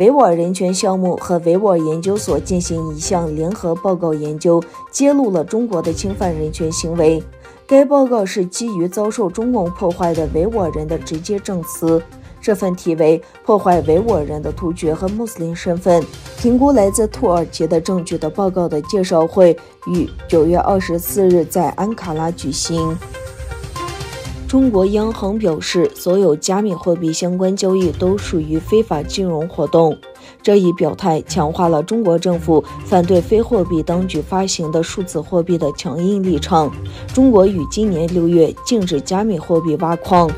维吾尔人权项目和维吾尔研究所进行一项联合报告研究，揭露了中国的侵犯人权行为。该报告是基于遭受中共破坏的维吾尔人的直接证词。这份题为《破坏维吾尔人的突厥和穆斯林身份，评估来自土耳其的证据》的报告的介绍会于9月24日在安卡拉举行。中国央行表示，所有加密货币相关交易都属于非法金融活动。这一表态强化了中国政府反对非货币当局发行的数字货币的强硬立场。中国于今年6月禁止加密货币挖矿。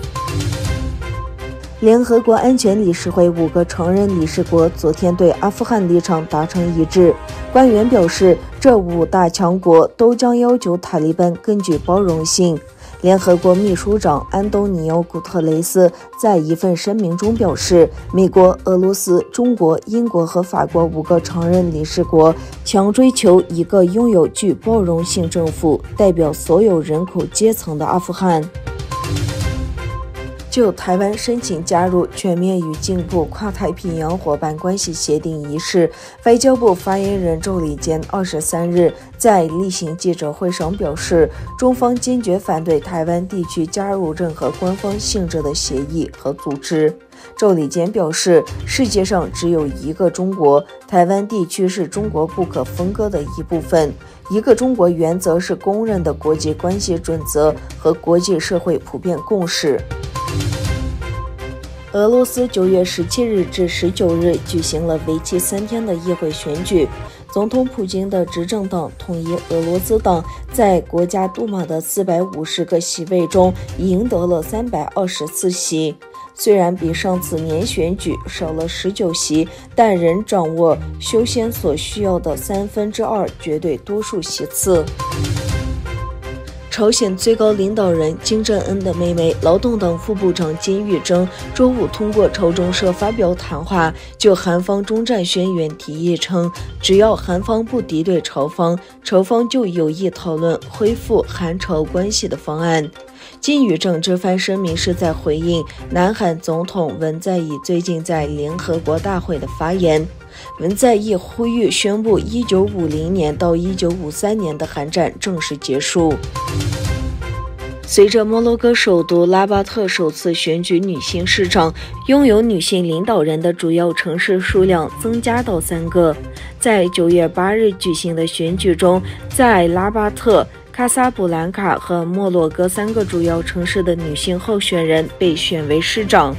联合国安全理事会5个常任理事国昨天对阿富汗立场达成一致。官员表示，这5大强国都将要求塔利班根据包容性。联合国秘书长安东尼奥·古特雷斯在一份声明中表示，美国、俄罗斯、中国、英国和法国5个常任理事国将追求一个拥有具包容性政府，代表所有人口阶层的阿富汗。就台湾申请加入全面与进步跨太平洋伙伴关系协定一事，外交部发言人周礼坚23日在例行记者会上表示，中方坚决反对台湾地区加入任何官方性质的协议和组织。周礼坚表示，世界上只有一个中国，台湾地区是中国不可分割的一部分。一个中国原则是公认的国际关系准则和国际社会普遍共识。俄罗斯9月17日至19日举行了为期3天的议会选举。总统普京的执政党统一俄罗斯党在国家杜马的450个席位中赢得了324席。虽然比上次年选举少了19席，但仍掌握修宪所需要的2/3绝对多数席次。朝鲜最高领导人金正恩的妹妹、劳动党副部长金宇正周五通过朝中社发表谈话，就韩方终战宣言提议称，只要韩方不敌对朝方，朝方就有意讨论恢复韩朝关系的方案。金宇正这番声明是在回应南韩总统文在寅最近在联合国大会的发言。文在寅呼吁宣布1950年到1953年的韩战正式结束。随着摩洛哥首都拉巴特首次选举女性市长，拥有女性领导人的主要城市数量增加到3个。在9月8日举行的选举中，在拉巴特、卡萨布兰卡和摩洛哥3个主要城市的女性候选人被选为市长。